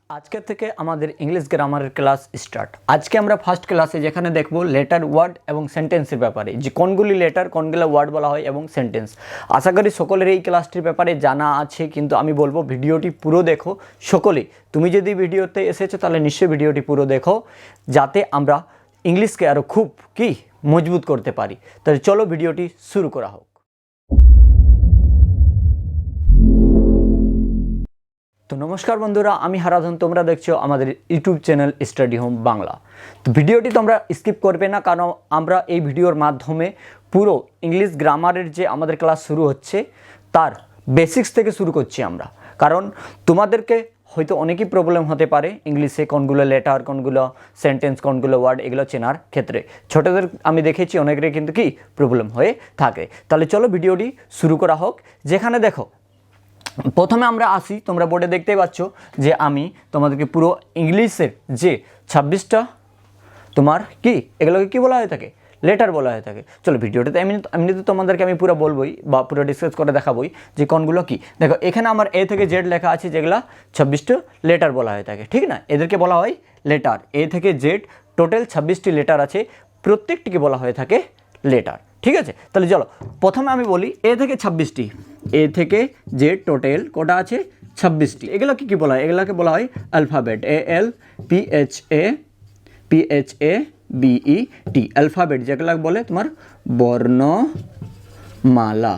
আজকে থেকে আমাদের ইংলিশ গ্রামারের ক্লাস স্টার্ট। আজকে আমরা ফার্স্ট ক্লাসে যেখানে দেখব লেটার, ওয়ার্ড এবং সেন্টেন্সের ব্যাপারে, যে কোনগুলি লেটার, কোনগুলো ওয়ার্ড বলা হয় এবং সেন্টেন্স। আশা করি সকলের এই ক্লাসটির ব্যাপারে জানা আছে, কিন্তু আমি বলবো ভিডিওটি পুরো দেখো সকলেই। তুমি যদি ভিডিওতে এসেছো তাহলে নিশ্চয়ই ভিডিওটি পুরো দেখো, যাতে আমরা ইংলিশকে আরও খুব মজবুত করতে পারি। তাহলে চলো ভিডিওটি শুরু করা হোক। তো নমস্কার বন্ধুরা, আমি হারাধন, তোমরা দেখছো আমাদের YouTube channel study home Bangla. তো ভিডিওটি তোমরা স্কিপ করবে না, কারণ আমরা এই ভিডিওর মাধ্যমে পুরো ইংলিশ গ্রামারের যে আমাদের ক্লাস শুরু হচ্ছে তার বেসিক্স থেকে শুরু করছি আমরা। কারণ তোমাদেরকে হয়তো অনেকই প্রবলেম হতে পারে ইংলিশে কোনগুলো লেটার, কোনগুলো সেন্টেন্স, কোনগুলো ওয়ার্ড, এগুলো চেনার ক্ষেত্রে। ছোটদের আমি দেখেছি অনেকেরই কিন্তু প্রবলেম হয়ে থাকে। তাহলে চলো ভিডিওটি শুরু করা হোক। যেখানে দেখো প্রথমে আমরা আসি, তোমরা বোর্ডে দেখতেই পাচ্ছ যে আমি তোমাদেরকে পুরো ইংলিশের যে 26টা তোমার এগুলোকে কী বলা হয়ে থাকে, লেটার বলা হয়ে থাকে। চলো ভিডিওটাতে এমনিতে তোমাদেরকে আমি পুরো বলবোই বা পুরো ডিসকাস করে দেখাবোই যে কোনগুলো কী। দেখো এখানে আমার এ থেকে জেড লেখা আছে, যেগুলো 26টা লেটার বলা হয়ে থাকে, ঠিক না? এদেরকে বলা হয় লেটার। এ থেকে জেড টোটাল 26টি লেটার আছে, প্রত্যেকটিকে বলা হয়ে থাকে লেটার, ঠিক আছে? তাহলে চলো প্রথমে আমি বলি এ থেকে 26টি, এ থেকে জেড টোটাল কোটা আছে 26টি। এগুলোকে কী বলা হয়? এগুলোকে বলা হয় অ্যালফাবেট। ALPHABET অ্যালফাবেট, যেগুলো বলে তোমার বর্ণমালা,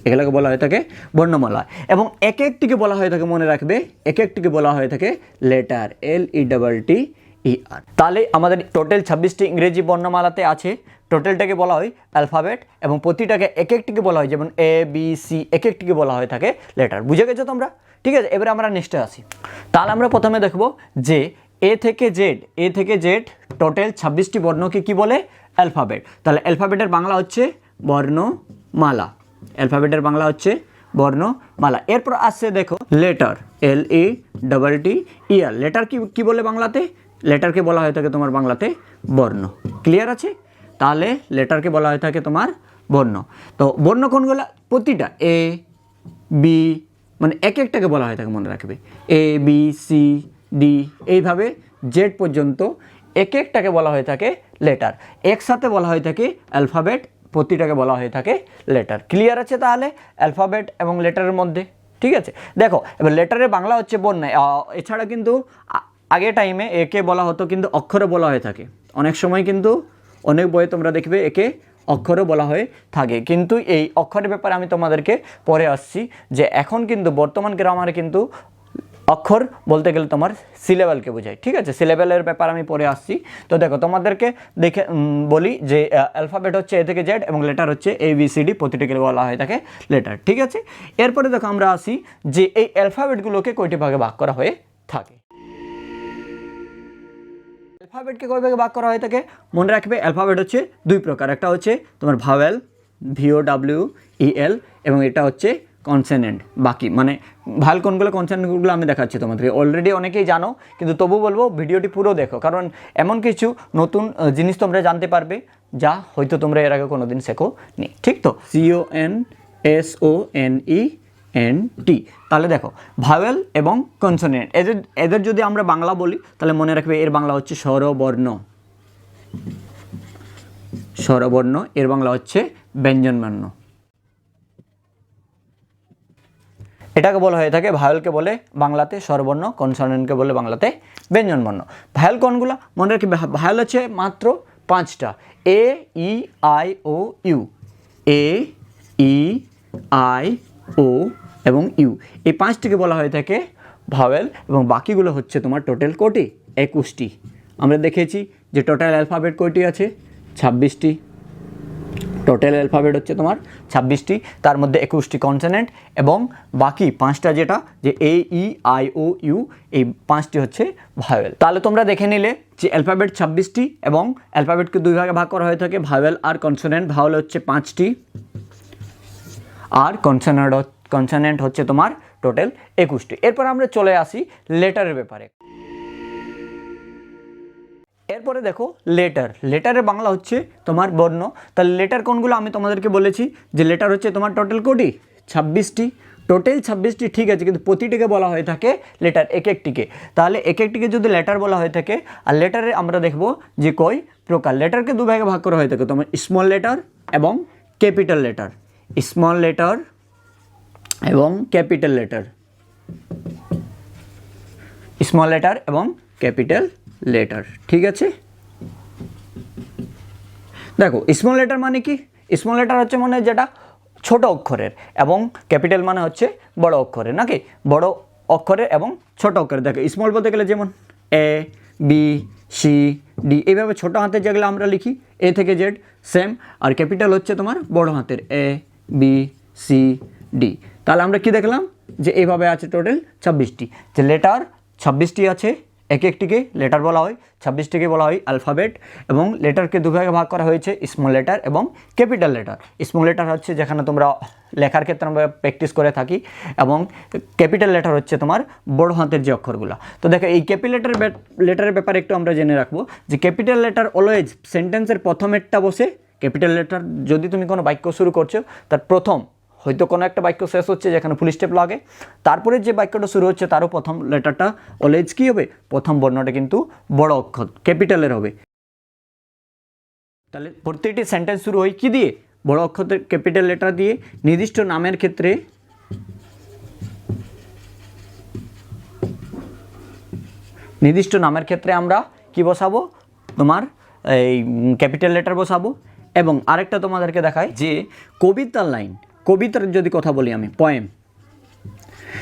এগুলোকে বলা হয়ে থাকে বর্ণমালা। এবং এক একটিকে বলা হয়ে থাকে, মনে রাখবে, এক একটিকে বলা হয়ে থাকে লেটার, LETTER। তাহলে আমাদের টোটাল 26টি ইংরেজি বর্ণমালাতে আছে, টোটালটাকে বলা হয় অ্যালফাবেট, এবং প্রতিটাকে এক একটিকে বলা হয়, যেমন ABC, এক একটিকে বলা হয়ে থাকে লেটার। বুঝে গেছো তোমরা? ঠিক আছে, এবারে আমরা নেক্সটে আসি। তাহলে আমরা প্রথমে দেখব যে এ থেকে জেড টোটাল 26টি বর্ণকে কি বলে? অ্যালফাবেট। তাহলে অ্যালফাবেটের বাংলা হচ্ছে বর্ণমালা, অ্যালফাবেটের বাংলা হচ্ছে বর্ণমালা। এরপর আসছে দেখো লেটার, LETTER। লেটার কি বলে বাংলাতে? লেটারকে বলা হয়ে থাকে তোমার বাংলাতে বর্ণ। ক্লিয়ার আছে? তাহলে লেটারকে বলা হয়ে থাকে তোমার বর্ণ। তো বর্ণ কোনগুলো? প্রতিটা AB, মানে এক একটাকে বলা হয়ে থাকে, মনে রাখবে, ABCD, এইভাবে জেড পর্যন্ত এক একটাকে বলা হয়ে থাকে লেটার। একসাথে বলা হয়ে থাকে অ্যালফাবেট, প্রতিটাকে বলা হয়ে থাকে লেটার। ক্লিয়ার আছে তাহলে অ্যালফাবেট এবং লেটারের মধ্যে? ঠিক আছে, দেখো এবার লেটারের বাংলা হচ্ছে বর্ণ। এছাড়া কিন্তু আগে টাইমে একে বলা হতো কিন্তু অক্ষরে বলা হয়ে থাকে। অনেক সময় কিন্তু অনেক বইয়ে তোমরা দেখবে একে অক্ষরও বলা হয়ে থাকে, কিন্তু এই অক্ষরের ব্যাপারে আমি তোমাদেরকে পরে আসছি। যে এখন কিন্তু বর্তমান গ্রামারে কিন্তু অক্ষর বলতে গেলে তোমার সিলেবেলকে বোঝায়, ঠিক আছে? সিলেবেলের ব্যাপার আমি পরে আসছি। তো দেখো তোমাদেরকে দেখে বলি যে অ্যালফাবেট হচ্ছে এ থেকে জেড এবং লেটার হচ্ছে ABCD, প্রতিটিকে বলা হয়ে থাকে লেটার, ঠিক আছে? এরপরে দেখো আমরা আসি যে এই অ্যালফাবেটগুলোকে কয়টি ভাগে ভাগ করা হয়ে থাকে। অ্যালফাবেটকে কয় ভাগে ভাগ করা হয়ে থাকে? মনে রাখবে অ্যালফাবেট হচ্ছে দুই প্রকার, একটা হচ্ছে তোমার ভাওয়েল, VOWEL, এবং এটা হচ্ছে কনসোনেন্ট। বাকি মানে ভাওয়েল কোনগুলো, কনসোনেন্টগুলো আমি দেখাচ্ছি তোমাদেরকে, অলরেডি অনেকেই জানো, কিন্তু তবু বলবো ভিডিওটি পুরো দেখো, কারণ এমন কিছু নতুন জিনিস তোমরা জানতে পারবে যা হয়তো তোমরা এর আগে কোনোদিন শেখো নি, ঠিক তো? CONSONENT। তাহলে দেখো ভাওয়েল এবং কনসোনেন্ট, এদের যদি আমরা বাংলা বলি তাহলে মনে রাখবে এর বাংলা হচ্ছে স্বরবর্ণ, এর বাংলা হচ্ছে ব্যঞ্জনবর্ণ। এটাকে বলা হয়ে থাকে, ভাওয়েলকে বলে বাংলাতে স্বরবর্ণ, কনসোনেন্টকে বলে বাংলাতে ব্যঞ্জনবর্ণ। ভাওয়েল কোনগুলো? মনে রাখবে ভাওয়েল হচ্ছে মাত্র 5টা, AEIOU, AEIO এবং ইউ, এই 5টিকে বলা হয়ে থাকে ভাওয়েল, এবং বাকিগুলো হচ্ছে তোমার টোটাল কোটি 21টি। আমরা দেখেছি যে টোটাল অ্যালফাবেট কয়টি আছে? 26টি। টোটাল অ্যালফাবেট হচ্ছে তোমার 26টি, তার মধ্যে 21টি কনসোনেন্ট এবং বাকি 5টা যেটা যে AEIOU, এই 5টি হচ্ছে ভাওয়েল। তাহলে তোমরা দেখে নিলে যে অ্যালফাবেট 26টি এবং অ্যালফাবেটকে দুই ভাগে ভাগ করা হয়ে থাকে, ভাওয়েল আর কনসোনেন্ট। ভাওয়েল হচ্ছে 5টি আর কনসোনেন্ট হচ্ছে তোমার টোটাল 21টি। এরপর আমরা চলে আসি লেটারের ব্যাপারে। এরপরে দেখো লেটারের বাংলা হচ্ছে তোমার বর্ণ। তাহলে লেটার কোনগুলো? আমি তোমাদেরকে বলেছি যে লেটার হচ্ছে তোমার টোটাল কোটি 26টি। টোটাল 26টি ঠিক আছে, কিন্তু প্রতিটিকে বলা হয়ে থাকে লেটার, এক একটিকে। তাহলে এক একটিকে যদি লেটার বলা হয়ে থাকে, আর লেটারে আমরা দেখব যে কয় প্রকার। লেটারকে দু ভাগে ভাগ করা হয়ে থাকে তোমার স্মল লেটার এবং ক্যাপিটাল লেটার, স্মল লেটার এবং ক্যাপিটাল লেটার, স্মল লেটার এবং ক্যাপিটাল লেটার। ঠিক আছে, দেখো স্মল লেটার মানে কি? স্মল লেটার হচ্ছে মানে যেটা ছোট অক্ষরের, এবং ক্যাপিটাল মানে হচ্ছে বড় অক্ষরের, নাকি বড় অক্ষরের এবং ছোট অক্ষরের। দেখো স্মল বলতে গেলে যেমন এ, বি, সি, ডি, এইভাবে ছোট হাতের যেগুলো আমরা লিখি এ থেকে জেড সেম। আর ক্যাপিটাল হচ্ছে তোমার বড় হাতের এ, বি, সি, ডি। তাহলে আমরা কি দেখলাম যে এইভাবে আছে টোটাল 26টি, যে লেটার 26টি আছে, এক একটিকে লেটার বলা হয়, 26টিকে বলা হয় অ্যালফাবেট। এবং লেটারকে দুভাগে ভাগ করা হয়েছে স্মল লেটার এবং ক্যাপিটাল লেটার। স্মল লেটার হচ্ছে যেখানে তোমরা লেখার ক্ষেত্রে আমরা প্র্যাকটিস করে থাকি, এবং ক্যাপিটাল লেটার হচ্ছে তোমার বড় হাতের যে অক্ষরগুলো। তো দেখো এই ক্যাপিটাল লেটারের ব্যাপারে একটু আমরা জেনে রাখবো যে ক্যাপিটাল লেটার অলওয়েজ সেন্টেন্সের প্রথমেরটা বসে। ক্যাপিটাল লেটার যদি তুমি কোনো বাক্য শুরু করছো, তার প্রথম হয়তো কোনো একটা বাক্য শেষ হচ্ছে যেখানে ফুল স্টপ লাগে, তারপরে যে বাক্যটা শুরু হচ্ছে তারও প্রথম লেটারটা অলওয়েজ কী হবে? প্রথম বর্ণটা কিন্তু বড় অক্ষর ক্যাপিটালের হবে। তাহলে প্রত্যেকটি সেন্টেন্স শুরু হয় কী দিয়ে? বড় অক্ষরের ক্যাপিটাল লেটার দিয়ে। নির্দিষ্ট নামের ক্ষেত্রে আমরা কি বসাবো? তোমার এই ক্যাপিটাল লেটার বসাবো। এবং আরেকটা তোমাদেরকে দেখায় যে কবিতার লাইন, কবিতার যদি কথা বলি আমি, পোয়েম,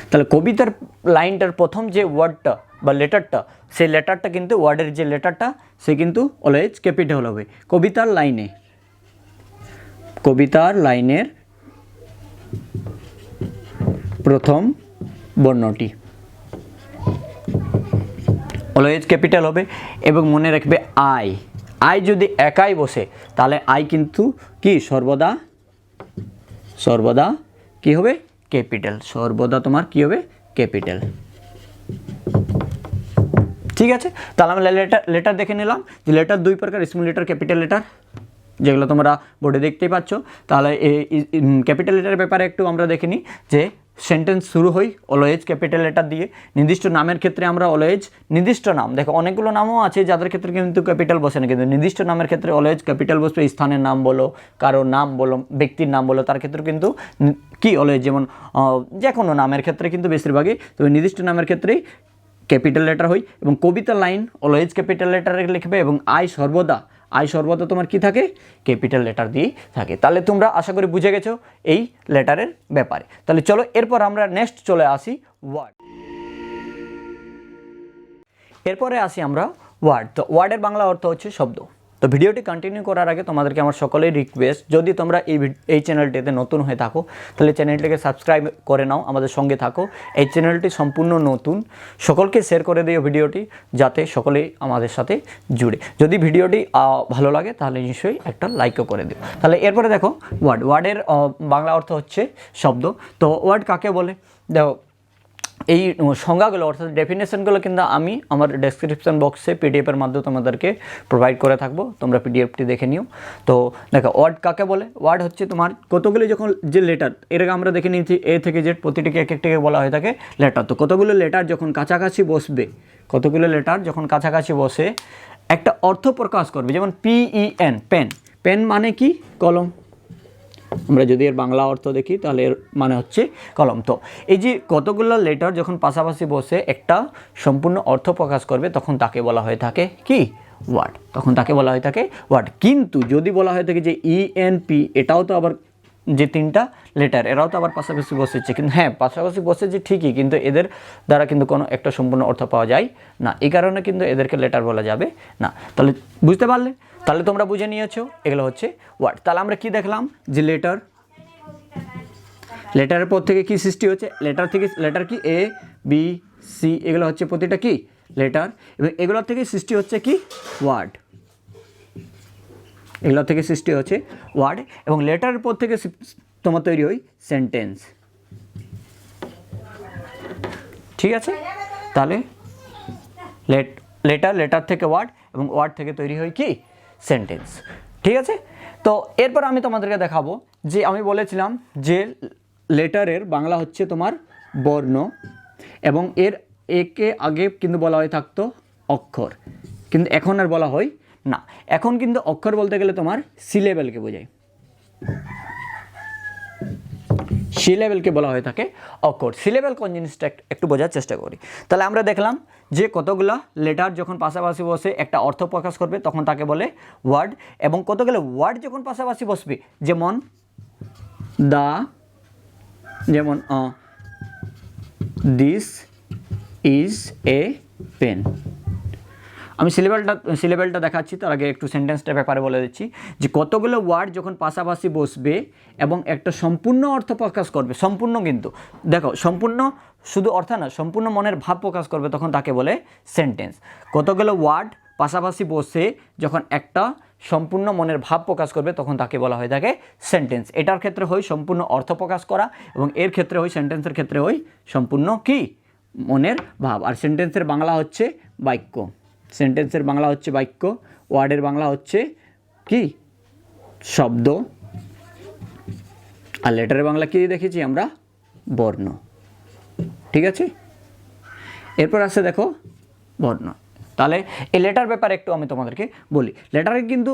তাহলে কবিতার লাইনটার প্রথম যে ওয়ার্ডটা বা লেটারটা, সেই লেটারটা কিন্তু ওয়ার্ডের যে লেটারটা সে কিন্তু অলওয়েজ ক্যাপিটাল হবে। কবিতার লাইনের প্রথম বর্ণটি অলওয়েজ ক্যাপিটাল হবে। এবং মনে রাখবে আই যদি একাই বসে, তাহলে আই কিন্তু কি সর্বদা কি হবে? ক্যাপিটাল। সর্বদা তোমার কি হবে? ক্যাপিটাল। ঠিক আছে, তাহলে আমরা লেটার দেখে নিলাম যে লেটার দুই প্রকার, স্মল লেটার, ক্যাপিটাল লেটার, যেগুলো তোমরা বোর্ডে দেখতেই পাচ্ছ। তাহলে এই ক্যাপিটাল লেটারের ব্যাপারে একটু আমরা দেখে নিই যে সেন্টেন্স শুরু হয় অলওয়েজ ক্যাপিটাল লেটার দিয়ে। নির্দিষ্ট নামের ক্ষেত্রে আমরা অলওয়েজ, নির্দিষ্ট নাম, দেখো অনেকগুলো নামও আছে যাদের ক্ষেত্রে কিন্তু ক্যাপিটাল বসে না, কিন্তু নির্দিষ্ট নামের ক্ষেত্রে অলওয়েজ ক্যাপিটাল বসবে। স্থানের নাম বলো, কারো নাম বলো, ব্যক্তির নাম বলো, তার ক্ষেত্রে কিন্তু কি অলওয়েজ, যেমন যে কোনো নামের ক্ষেত্রে কিন্তু বেশিরভাগই, তবে নির্দিষ্ট নামের ক্ষেত্রেই ক্যাপিটাল লেটার হয়। এবং কবিতার লাইন অলওয়েজ ক্যাপিটাল লেটারে লিখবে। এবং আই সর্বদা তোমার কি থাকে? ক্যাপিটাল লেটার দিয়েই থাকে। তাহলে তোমরা আশা করি বুঝে গেছো এই লেটারের ব্যাপারে। তাহলে চলো এরপর আমরা নেক্সট চলে আসি ওয়ার্ড। এরপরে আসি আমরা ওয়ার্ড। তো ওয়ার্ডের বাংলা অর্থ হচ্ছে শব্দ। তো ভিডিওটি কন্টিনিউ করার আগে তোমাদেরকে আমার সকলেই রিকোয়েস্ট, যদি তোমরা এই চ্যানেলটিতে নতুন হয়ে থাকো তাহলে চ্যানেলটিকে সাবস্ক্রাইব করে নাও, আমাদের সঙ্গে থাকো। এই চ্যানেলটি সম্পূর্ণ নতুন, সকলকে শেয়ার করে দিও ভিডিওটি, যাতে সকলেই আমাদের সাথে জুড়ে। যদি ভিডিওটি ভালো লাগে তাহলে নিশ্চয়ই একটা লাইকও করে দিও। তাহলে এরপরে দেখো ওয়ার্ডের বাংলা অর্থ হচ্ছে শব্দ। তো ওয়ার্ড কাকে বলে? দেখো এই সংজ্ঞাগুলো অর্থাৎ ডেফিনেশনগুলো কিন্তু আমি আমার ডেসক্রিপশন বক্সে পিডিএফের মাধ্যমে তোমাদেরকে প্রোভাইড করে থাকবো, তোমরা পিডিএফটি দেখে নিও। তো দেখো ওয়ার্ড কাকে বলে? ওয়ার্ড হচ্ছে তোমার কতগুলি যখন যে লেটার, এর আগে আমরা দেখে নিয়েছি এ থেকে জেড, প্রতিটিকে এক একটিকে বলা হয়ে থাকে লেটার। তো কতগুলো লেটার যখন কাছাকাছি বসে একটা অর্থ প্রকাশ করবে, যেমন PEN, পেন মানে কি? কলম। আমরা যদি এর বাংলা অর্থ দেখি তাহলে এর মানে হচ্ছে কলম। তো এই যে কতগুলো লেটার যখন পাশাপাশি বসে একটা সম্পূর্ণ অর্থ প্রকাশ করবে, তখন তাকে বলা হয়ে থাকে কি? ওয়ার্ড। কিন্তু যদি বলা হয়ে থাকে যে ENP, এটাও তো আবার যে তিনটা লেটার, এরাও তো আবার পাশাপাশি বসেছে, কিন্তু হ্যাঁ পাশাপাশি বসেছে ঠিকই, কিন্তু এদের দ্বারা কিন্তু কোনো একটা সম্পূর্ণ অর্থ পাওয়া যায় না, এই কারণে কিন্তু এদেরকে লেটার বলা যাবে না। তাহলে বুঝতে পারলে? তাহলে তোমরা বুঝে নিয়েছো এগুলো হচ্ছে ওয়ার্ড। তাহলে আমরা কি দেখলাম যে লেটারের পর থেকে কি সৃষ্টি হচ্ছে? লেটার কি A, B, C, এগুলো হচ্ছে প্রতিটা কি? লেটার। এবং এগুলোর থেকে সৃষ্টি হচ্ছে কি? ওয়ার্ড। এবং লেটারের পর থেকে তোমার তৈরি হয় সেন্টেন্স। ঠিক আছে, তাহলে লেটার থেকে ওয়ার্ড, এবং ওয়ার্ড থেকে তৈরি হয় কি? সেন্টেন্স। ঠিক আছে, তো এরপর আমি তোমাদেরকে দেখাবো যে আমি বলেছিলাম যে লেটারের বাংলা হচ্ছে তোমার বর্ণ, এবং এর একে আগে কিন্তু বলা হয়ে থাকতো অক্ষর, কিন্তু এখন আর বলা হয় না। এখন কিন্তু অক্ষর বলতে গেলে তোমার সিলেবেলকে বোঝায়, সিলেবেলকে বলা হয়ে থাকে অক্ষর। সিলেবেল কোন জিনিসটা একটু বোঝার চেষ্টা করি। তাহলে আমরা দেখলাম যে কতগুলো লেটার যখন পাশাপাশি বসে একটা অর্থ প্রকাশ করবে তখন তাকে বলে ওয়ার্ড, এবং কতগুলো ওয়ার্ড যখন পাশাপাশি বসবে, যেমন দা, যেমন দিস ইজ এ পেন। আমি সিলেবেলটা দেখাচ্ছি, তার আগে একটু সেন্টেন্সটার ব্যাপারে বলে দিচ্ছি যে কতগুলো ওয়ার্ড যখন পাশাপাশি বসবে এবং একটা সম্পূর্ণ অর্থ প্রকাশ করবে, সম্পূর্ণ কিন্তু দেখো সম্পূর্ণ শুধু অর্থ না, সম্পূর্ণ মনের ভাব প্রকাশ করবে, তখন তাকে বলে সেন্টেন্স। কতগুলো ওয়ার্ড পাশাপাশি বসে যখন একটা সম্পূর্ণ মনের ভাব প্রকাশ করবে তখন তাকে বলা হয়ে থাকে সেন্টেন্স। এটার ক্ষেত্রে হয় সম্পূর্ণ অর্থ প্রকাশ করা, এবং এর ক্ষেত্রে হয়, সেন্টেন্সের ক্ষেত্রে হয় সম্পূর্ণ কি মনের ভাব। আর সেন্টেন্সের বাংলা হচ্ছে বাক্য, সেন্টেন্সের বাংলা হচ্ছে বাক্য, ওয়ার্ডের বাংলা হচ্ছে কি শব্দ, আর লেটারের বাংলা কি দেখেছি আমরা বর্ণ। ঠিক আছে, এরপর আসছে দেখো বর্ণ। তাহলে এই লেটার ব্যাপারে একটু আমি তোমাদেরকে বলি। লেটারে কিন্তু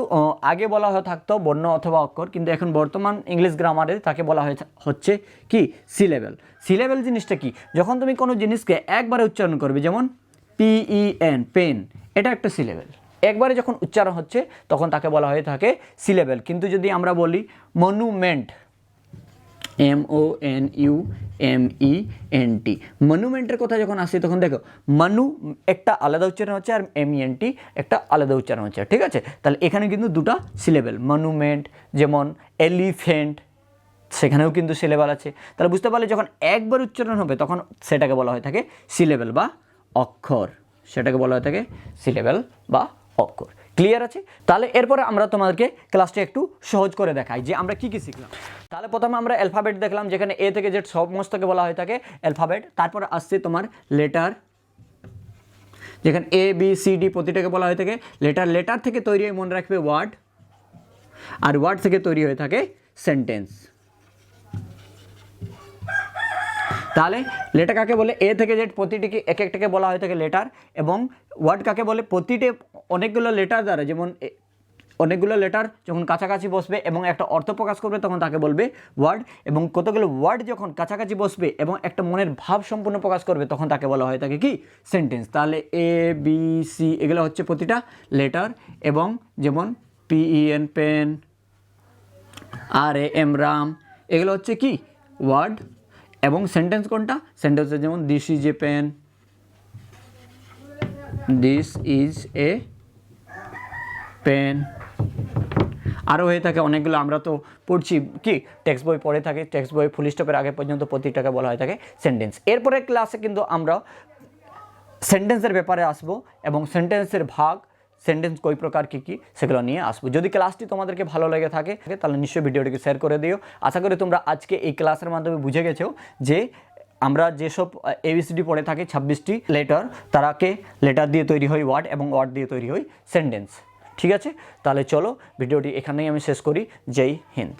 আগে বলা হয়ে থাকতো বর্ণ অথবা অক্ষর, কিন্তু এখন বর্তমান ইংলিশ গ্রামারে তাকে বলা হচ্ছে কি সিলেবেল। সিলেবেল জিনিসটা কি? যখন তুমি কোনো জিনিসকে একবারে উচ্চারণ করবে, যেমন PEN পেন, এটা একটা সিলেবেল। একবারে যখন উচ্চারণ হচ্ছে তখন তাকে বলা হয়ে থাকে সিলেবেল। কিন্তু যদি আমরা বলি মনুমেন্ট, MONUMENT, মনুমেন্টের কথা যখন আসে তখন দেখো মানু একটা আলাদা উচ্চারণ হচ্ছে আর MENT একটা আলাদা উচ্চারণ হচ্ছে। ঠিক আছে, তাহলে এখানে কিন্তু দুটো সিলেবেল। মনুমেন্ট যেমন এলিফ্যান্ট, সেখানেও কিন্তু সিলেবেল আছে। তাহলে বুঝতে পারলে যখন একবার উচ্চারণ হবে তখন সেটাকে বলা হয়ে থাকে সিলেবেল বা অক্ষর, সেটাকে বলা হয়ে থাকে সিলেবেল বা অক্ষর। ক্লিয়ার আছে? তাহলে এরপরে আমরা তোমাদেরকে ক্লাসটা একটু সহজ করে দেখাই যে আমরা কি কি শিখলাম। তাহলে প্রথমে আমরা অ্যালফাবেট দেখলাম, যেখানে A থেকে Z সমস্তকে বলা হয়ে থাকে অ্যালফাবেট। তারপর আসছে তোমার লেটার, যেখানে ABCD প্রতিটাকে বলা হয়ে থাকে লেটার। লেটার থেকে তৈরি হয়ে মনে রাখবে ওয়ার্ড, আর ওয়ার্ড থেকে তৈরি হয়ে থাকে সেন্টেন্স। তাহলে লেটার কাকে বলে? A থেকে Z প্রতিটিকে এক একটাকে বলা হয়ে থাকে লেটার, এবং ওয়ার্ড কাকে বলে? প্রতিটি অনেকগুলো লেটার দ্বারা, যেমন অনেকগুলো লেটার যখন কাছাকাছি বসবে এবং একটা অর্থ প্রকাশ করবে তখন তাকে বলবে ওয়ার্ড, এবং কতগুলো ওয়ার্ড যখন কাছাকাছি বসবে এবং একটা মনের ভাব সম্পূর্ণ প্রকাশ করবে তখন তাকে বলা হয়ে থাকে কি সেন্টেন্স। তাহলে ABC এগুলো হচ্ছে প্রতিটা লেটার, এবং যেমন PEN পেন, RAM রাম, এগুলো হচ্ছে কি ওয়ার্ড। এবং সেন্টেন্স কোনটা? সেন্টেন্স যেমন this is a pen, this is a pen. আরও হয়ে থাকে অনেকগুলো, আমরা তো পড়ছি কি টেক্সট বই পড়ে থাকে, টেক্সট বই ফুল স্টপের আগে পর্যন্ত প্রতিটাকে বলা হয়ে থাকে সেন্টেন্স। এরপরে ক্লাসে কিন্তু আমরা সেন্টেন্সের ব্যাপারে আসবো, এবং সেন্টেন্সের ভাগ, সেন্টেন্স কই প্রকার কী কী সেগুলো নিয়ে আসবো। যদি ক্লাসটি তোমাদেরকে ভালো লেগে থাকে তাহলে নিশ্চয়ই ভিডিওটিকে শেয়ার করে দিও। আশা করি তোমরা আজকে এই ক্লাসের মাধ্যমে বুঝে গেছো যে আমরা যেসব ABCD পড়ে থাকি 26টি লেটার, তারাকে লেটার দিয়ে তৈরি হয় ওয়ার্ড, এবং ওয়ার্ড দিয়ে তৈরি হয় সেন্টেন্স। ঠিক আছে, তাহলে চলো ভিডিওটি এখানেই আমি শেষ করি। জয় হিন্দ।